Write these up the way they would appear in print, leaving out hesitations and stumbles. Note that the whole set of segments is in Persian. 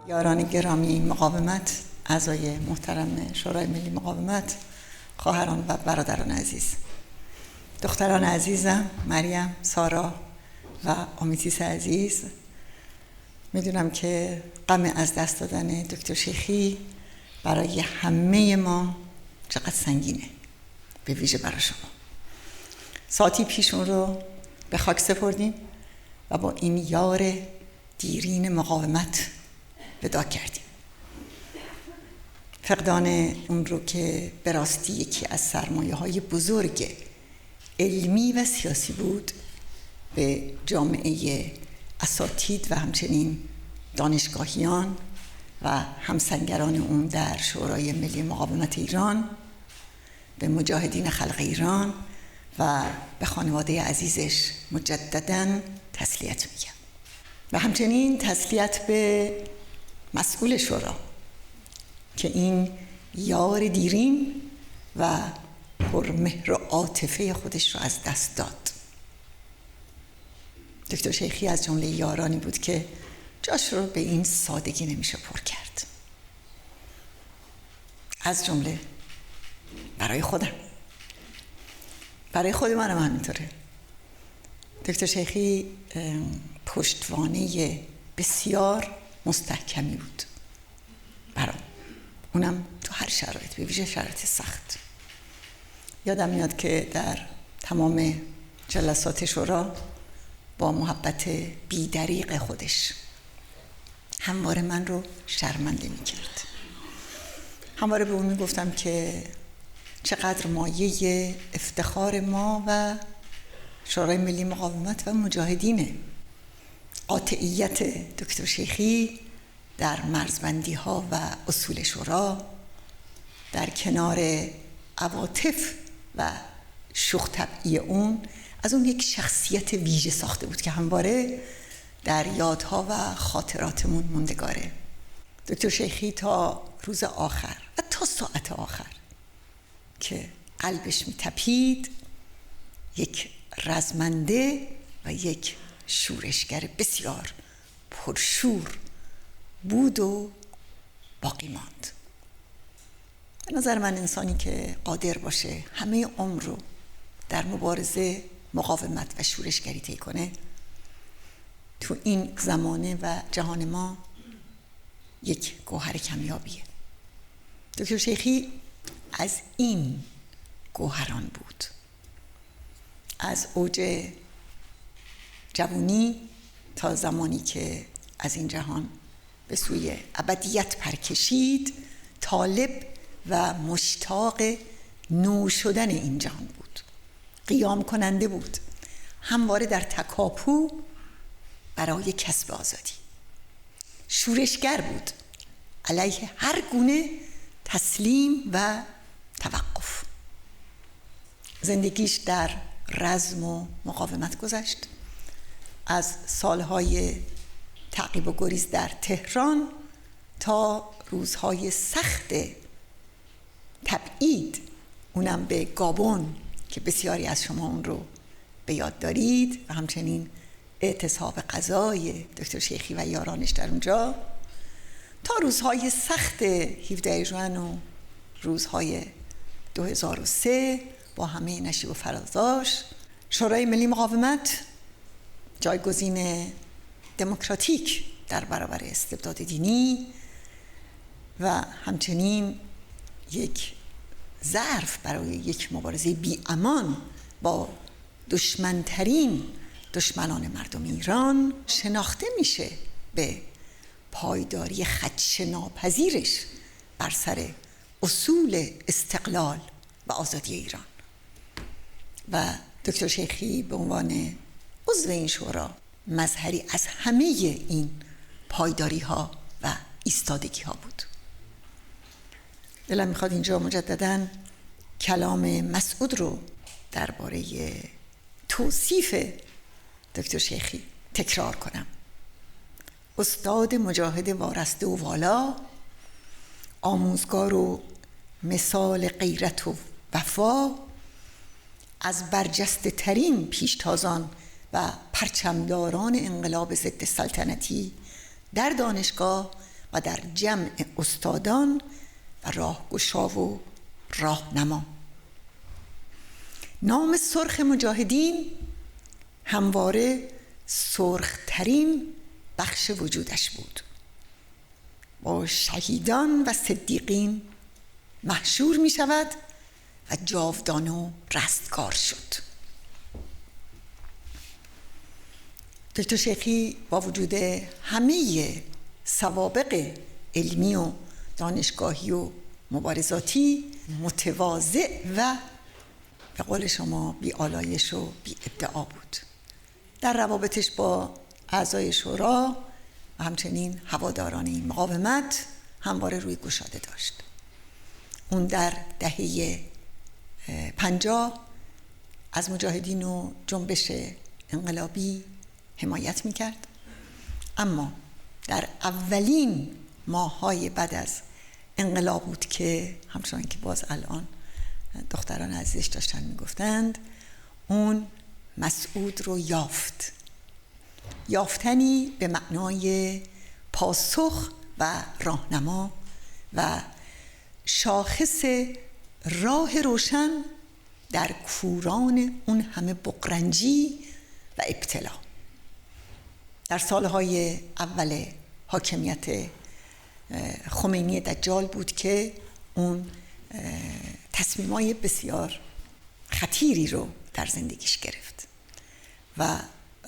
یاران گرامی مقاومت، اعضای محترم شورای ملی مقاومت، خواهران و برادران عزیز، دختران عزیزم مریم، سارا و آمیتیس عزیز، میدونم که غم از دست دادن دکتر شیخی برای همه ما چقدر سنگینه، به ویژه برای شما. ساعتی پیش اون رو به خاک سپردیم و با این یار دیرین مقاومت ودا کردیم. فقدان اون رو که به راستی یکی از سرمایه‌های بزرگ علمی و سیاسی بود، به جامعه اساتید و همچنین دانشگاهیان و همسنگران اون در شورای ملی مقاومت ایران، به مجاهدین خلق ایران و به خانواده عزیزش مجدداً تسلیت میگم و همچنین تسلیت به مسئول شورا که این یار دیرین و پرمهر و عاطفه خودش رو از دست داد. دکتر شیخی از جمله یارانی بود که جاش رو به این سادگی نمیشه پر کرد، از جمله برای خودم، برای خود منم همینطوره. دکتر شیخی پشتوانه بسیار مستحکمی بود برام، اونم تو هر شرایط، به ویژه شرایط سخت. یادم میاد که در تمام جلسات شورا با محبت بی‌دریغ خودش همواره من رو شرمنده میکرد. همواره به اون میگفتم که چقدر مایه افتخار ما و شورای ملی مقاومت و مجاهدینه قاطعیت دکتر شیخی در مرزبندی ها و اصول شورا، در کنار عواطف و شوخ طبعی اون، از اون یک شخصیت ویژه ساخته بود که همواره در یادها و خاطراتمون موندگاره. دکتر شیخی تا روز آخر و تا ساعت آخر که قلبش میتپید، یک رزمنده و یک شورشگر بسیار پرشور بود و باقی ماند. به نظر من انسانی که قادر باشه همه عمر رو در مبارزه، مقاومت و شورشگری طی کنه، تو این زمانه و جهان ما یک گوهر کمیابیه. دکتر شیخی از این گوهران بود. از اوج جوانی تا زمانی که از این جهان به سوی ابدیت پرکشید، طالب و مشتاق نو شدن این جهان بود، قیام کننده بود، همواره در تکاپو برای کسب آزادی، شورشگر بود علیه هر گونه تسلیم و توقف. زندگیش در رزم و مقاومت گذشت، از سالهای تعقیب و گریز در تهران تا روزهای سخت تبعید، اونم به گابون که بسیاری از شما اون رو به یاد دارید، و همچنین اعتصاب غذای دکتر شیخی و یارانش در اونجا، تا روزهای سخت 17 ژوئن و روزهای 2003 با همه نشیب و فرازاش. شورای ملی مقاومت جایگزین دموکراتیک در برابر استبداد دینی و همچنین یک ظرف برای یک مبارزه بی امان با دشمنترین دشمنان مردم ایران شناخته میشه به پایداری خدشه‌ناپذیرش بر سر اصول استقلال و آزادی ایران. و دکتر شیخی به عنوان عضو این شورا مظهری از همه این پایداری ها و ایستادگی ها بود. دلم میخواد اینجا مجدداً کلام مسعود رو درباره توصیف دکتر شیخی تکرار کنم. استاد مجاهد وارسته و والا، آموزگار و مثال غیرت و وفا، از برجسته ترین پیشتازان و پرچمداران انقلاب ضد سلطنتی در دانشگاه و و در جمع استادان و راهگشا و راهنما. نام سرخ مجاهدین همواره سرخترین بخش وجودش بود. با شهیدان و صدیقین محشور می شود و جاودانه و رستگار شد. دکتر شیخی با وجود همه سوابق علمی و دانشگاهی و مبارزاتی متواضع و به قول شما بی آلایش و بی ادعا بود. در روابطش با اعضای شورا و همچنین هواداران این مقاومت همواره روی گشاده داشت. اون در دهه 50 از مجاهدین و جنبش انقلابی حمایت میکرد، اما در اولین ماه‌های بعد از انقلاب بود که همچنان که باز الان دختران عزیزش داشتن میگفتند اون مسعود رو یافت. یافتنی به معنای پاسخ و راهنما و شاخص راه روشن در کوران اون همه بغرنجی و ابتلا. در سالهای اول حاکمیت خمینی دجال بود که اون تصمیمای بسیار خطیری رو در زندگیش گرفت و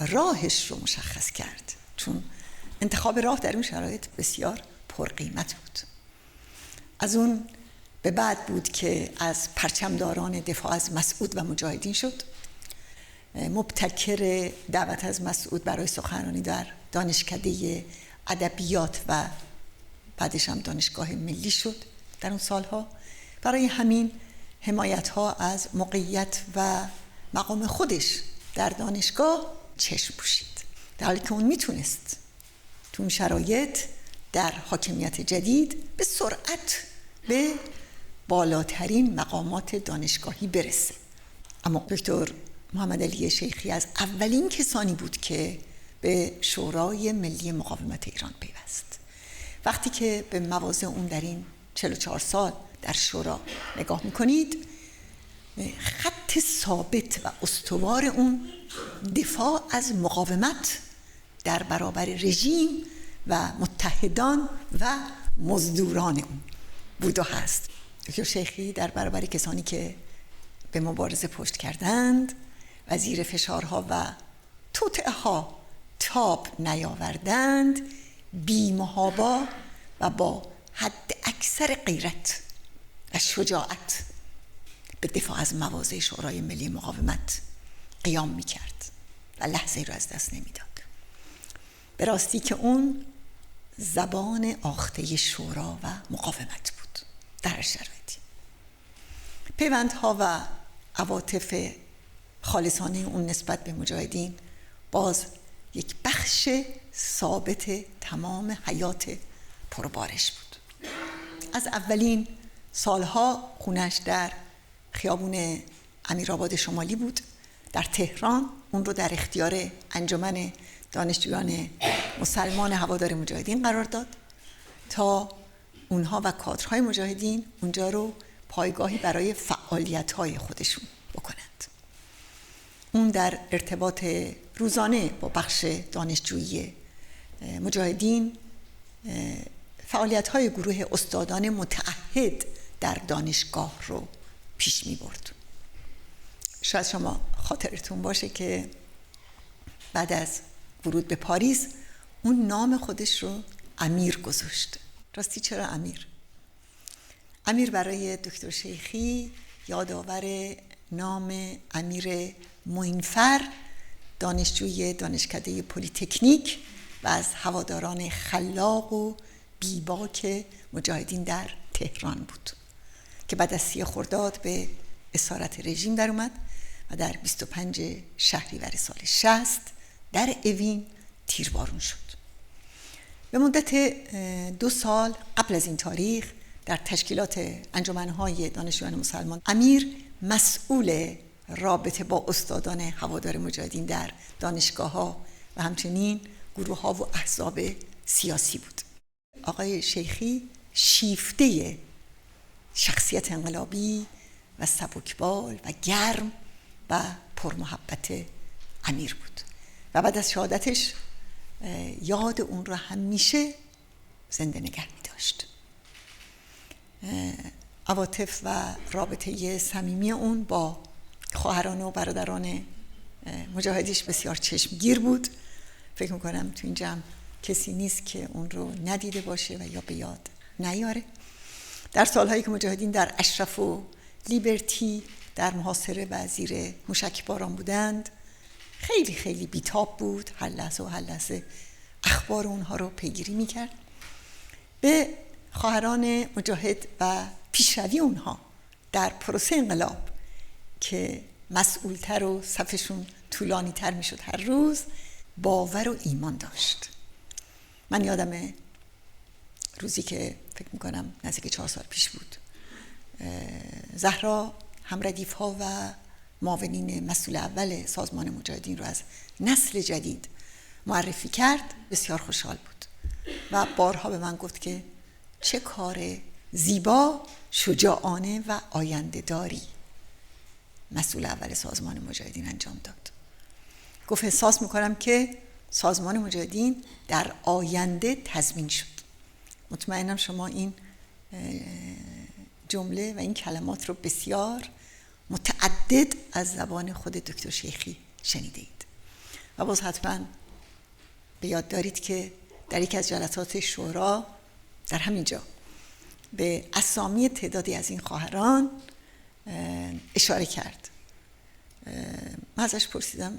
راهش رو مشخص کرد، چون انتخاب راه در اون شرایط بسیار پرقیمت بود. از اون به بعد بود که از پرچمداران دفاع از مسعود و مجاهدین شد. مبتکر دعوت از مسعود برای سخنرانی در دانشکده ادبیات و بعدش هم دانشگاه ملی شد در اون سالها. برای همین حمایت‌ها از موقعیت و مقام خودش در دانشگاه چشم پوشید، در حالی که اون میتونست تو اون شرایط در حاکمیت جدید به سرعت به بالاترین مقامات دانشگاهی برسه. اما دکتر محمد علی شیخی از اولین کسانی بود که به شورای ملی مقاومت ایران پیوست. وقتی که به مواضع اون در این 44 سال در شورا نگاه میکنید، خط ثابت و استوار اون دفاع از مقاومت در برابر رژیم و متحدان و مزدوران اون بود و هست. دکتر شیخی در برابر کسانی که به مبارزه پشت کردند و زیر فشارها و توطئه‌ها تاب نیاوردند، بی‌محابا و با حد اکثر غیرت و شجاعت به دفاع از مواضع شورای ملی مقاومت قیام می‌کرد و لحظه‌ای رو از دست نمی‌داد. به راستی که اون زبان آخته شورا و مقاومت بود در هر شرایطی. پیوندها و عواطف خالصانه اون نسبت به مجاهدین باز یک بخش ثابت تمام حیات پربارش بود. از اولین سالها خونش در خیابون امیرآباد شمالی بود. در تهران اون رو در اختیار انجمن دانشجویان مسلمان هوادار مجاهدین قرار داد تا اونها و کادرهای مجاهدین اونجا رو پایگاهی برای فعالیت‌های خودشون بکنند. اون در ارتباط روزانه با بخش دانشجویی مجاهدین فعالیت‌های گروه استادان متعهد در دانشگاه رو پیش می‌برد. شاید شما خاطرتون باشه که بعد از ورود به پاریس اون نام خودش رو امیر گذاشت. راستی چرا امیر؟ امیر برای دکتر شیخی یادآور نام امیر معینفر، دانشجوی دانشکده پلی‌تکنیک و از هواداران خلاق و بیباک مجاهدین در تهران بود که بعد از 30 خرداد به اسارت رژیم در اومد و در 25 شهریور سال 60 در اوین تیربارون شد. به مدت 2 سال قبل از این تاریخ در تشکیلات انجمن‌های دانشجویان مسلمان امیر مسئول رابطه با استادان هوادار مجاهدین در دانشگاه‌ها و همچنین گروه‌ها و احزاب سیاسی بود. آقای شیخی شیفته شخصیت انقلابی و سبکبال و گرم و پرمحبت امیر بود و بعد از شهادتش یاد اون رو همیشه زنده نگه می داشت. عواطف و رابطه صمیمی اون با خواهران و برادران مجاهدیش بسیار چشمگیر بود. فکر میکنم تو این جمع کسی نیست که اون رو ندیده باشه و یا به یاد نیاره. در سالهایی که مجاهدین در اشرف و لیبرتی در محاصره و زیر موشکباران بودند خیلی خیلی بیتاب بود، هر لحظه اخبار اونها رو پیگیری میکرد. به خواهران مجاهد و پیشروی اونها در پروسه انقلاب که مسئولتر و صفشون طولانی تر میشد هر روز باور و ایمان داشت. من یادم روزی که فکر میکنم نزدیک 4 سال پیش بود، زهرا همردیف ها و معاونین مسئول اول سازمان مجاهدین رو از نسل جدید معرفی کرد. بسیار خوشحال بود و بارها به من گفت که چه کار زیبا، شجاعانه و آینده داری مسئول اول سازمان مجاهدین انجام داد. گفت احساس میکنم که سازمان مجاهدین در آینده تضمین شد. مطمئنم شما این جمله و این کلمات رو بسیار متعدد از زبان خود دکتر شیخی شنیده اید و باز حتما به یاد دارید که در یکی از جلسات شورا در همینجا به اسامی تعدادی از این خواهران اشاره کرد. من ازش پرسیدم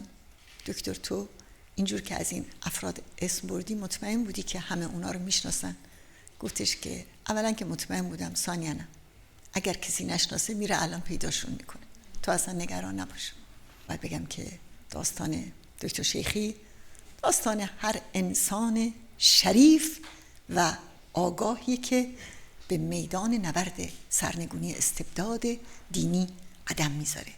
دکتر تو اینجور که از این افراد اسم بردی مطمئن بودی که همه اونا رو میشناسن؟ گفتش که اولا که مطمئن بودم، ثانیاً اگر کسی نشناسه میره الان پیداشون میکنه، تو اصلا نگران نباش. باید بگم که داستان دکتر شیخی داستان هر انسان شریف و آگاهی که به میدان نبرد سرنگونی استبداد دینی قدم میذاره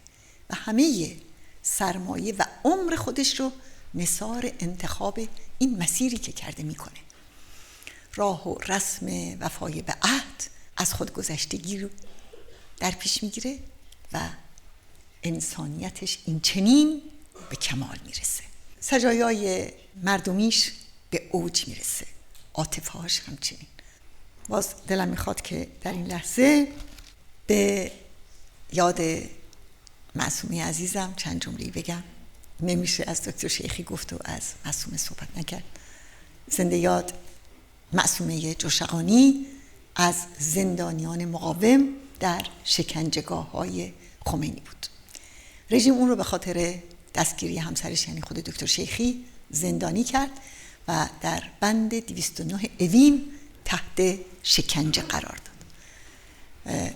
و همه سرمایه و عمر خودش رو نثار انتخاب این مسیری که کرده میکنه. راه و رسم وفای به عهد از خودگذشتگی رو در پیش میگیره و انسانیتش این چنین به کمال میرسه. سجایای مردمیش به اوج میرسه، عاطفه‌هاش همچنین. باز دلم میخواد که در این لحظه به یاد معصومه عزیزم چند جمله‌ای بگم. نمیشه از دکتر شیخی گفت و از معصومه صحبت نکرد. زنده یاد معصومه جوشقانی از زندانیان مقاوم در شکنجهگاه‌های خمینی بود. رژیم اون رو به خاطر دستگیری همسرش یعنی خود دکتر شیخی زندانی کرد و در بند 209 اوین تحت شکنجه قرار داد.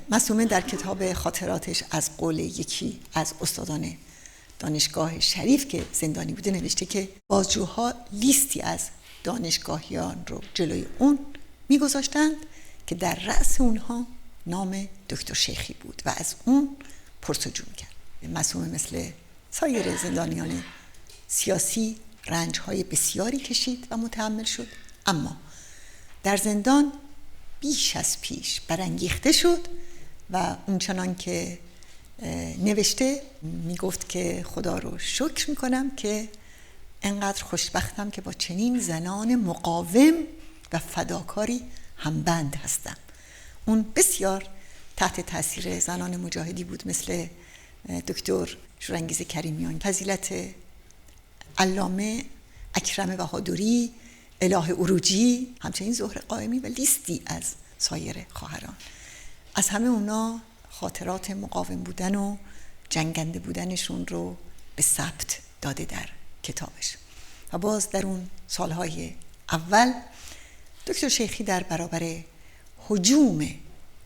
معصومه در کتاب خاطراتش از قول یکی از استادان دانشگاه شریف که زندانی بوده نوشته که بازجوها لیستی از دانشگاهیان رو جلوی اون میگذاشتند که در رأس اونها نام دکتر شیخی بود و از اون پرسجو میکرد. معصومه مثل سایر زندانیان سیاسی رنج‌های بسیاری کشید و متحمل شد، اما در زندان بیش از پیش برانگیخته شد و اونچنان که نوشته میگفت که خدا رو شکر میکنم که انقدر خوشبختم که با چنین زنان مقاوم و فداکاری همبند هستم. اون بسیار تحت تاثیر زنان مجاهدی بود مثل دکتر شورانگیز کریمیان، فضیلت علامه اکرم بهادری، اله عروجی، همچنین زهره قائمی و لیستی از سایر خواهران. از همه اونا خاطرات مقاوم بودن و جنگنده بودنشون رو به ثبت داده در کتابش. و باز در اون سالهای اول دکتر شیخی در برابر هجوم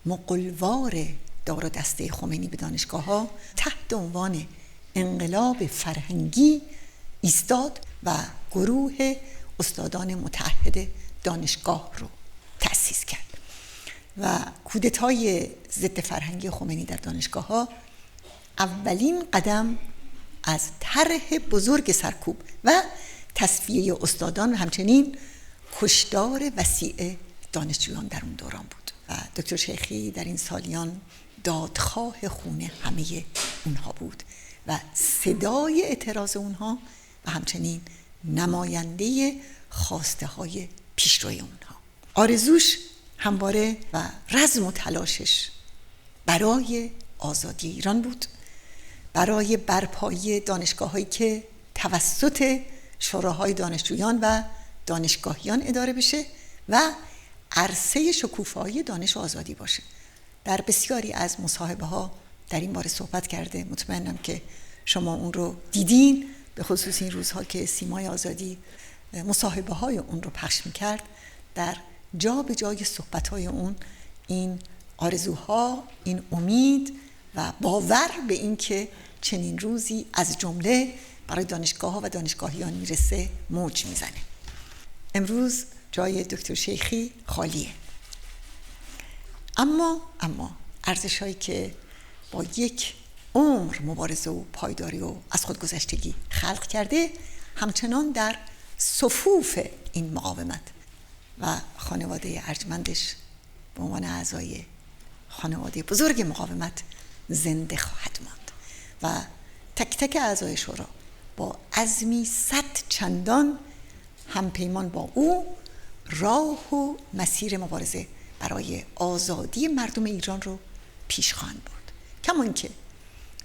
مغولوار دار و دسته خمینی به دانشگاه‌ها تحت عنوان انقلاب فرهنگی ایستاد و گروه استادان متعهد دانشگاه رو تأسیس کرد و کودتای ضد فرهنگی خمینی در دانشگاه‌ها اولین قدم از طرح بزرگ سرکوب و تصفیه استادان و همچنین کشتار وسیع دانشجویان در اون دوران بود و دکتر شیخی در این سالیان دادخواه خون همه اونها بود و صدای اعتراض اونها و همچنین نماینده خواسته های پیشروی اونها. آرزوش همواره و رزم و تلاشش برای آزادی ایران بود، برای برپایی دانشگاه‌هایی که توسط شوراهای دانشجویان و دانشگاهیان اداره بشه و عرصه شکوفایی دانش و آزادی باشه. در بسیاری از مصاحبه‌ها در این باره صحبت کرده، مطمئنم که شما اون رو دیدین، به خصوص این روزها که سیمای آزادی مصاحبه‌های اون رو پخش می‌کرد. در جا به جای صحبت‌های اون این آرزوها، این امید و باور به این که چنین روزی از جمله برای دانشگاه‌ها و دانشگاهیان میرسه موج میزنه. امروز جای دکتر شیخی خالیه، اما ارزش‌هایی که با یک عمر مبارزه و پایداری و از خودگذشتگی خلق کرده همچنان در صفوف این مقاومت و خانواده ارجمندش به عنوان اعضای خانواده بزرگ مقاومت زنده خواهد ماند و تک تک اعضای شورا با عزمی 100 چندان همپیمان با او راه و مسیر مبارزه برای آزادی مردم ایران رو پیش خواهند برد. کما اینکه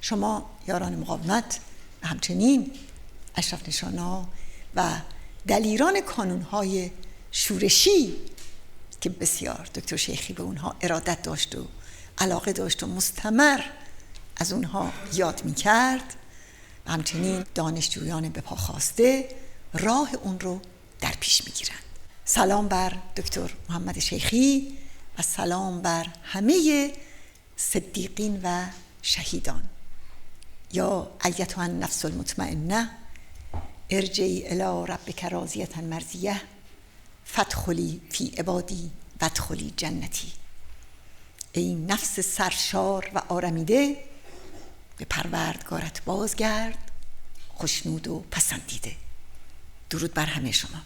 شما یاران مقاومت و همچنین اشرف نشانا و دلیران کانونهای شورشی که بسیار دکتر شیخی به اونها ارادت داشت و علاقه داشت و مستمر از اونها یاد میکرد و همچنین دانشجویان به پا خواسته راه اون رو در پیش میگیرند. سلام بر دکتر محمد شیخی و سلام بر همه صدیقین و شهیدان. یا ایتها النفس المطمئنه ارجعی الی ربک راضیة مرضیه فادخلی فی عبادی وادخلی جنتی. ای نفس سرشار و آرمیده به پروردگارت بازگرد خوشنود و پسندیده. درود بر همه شما.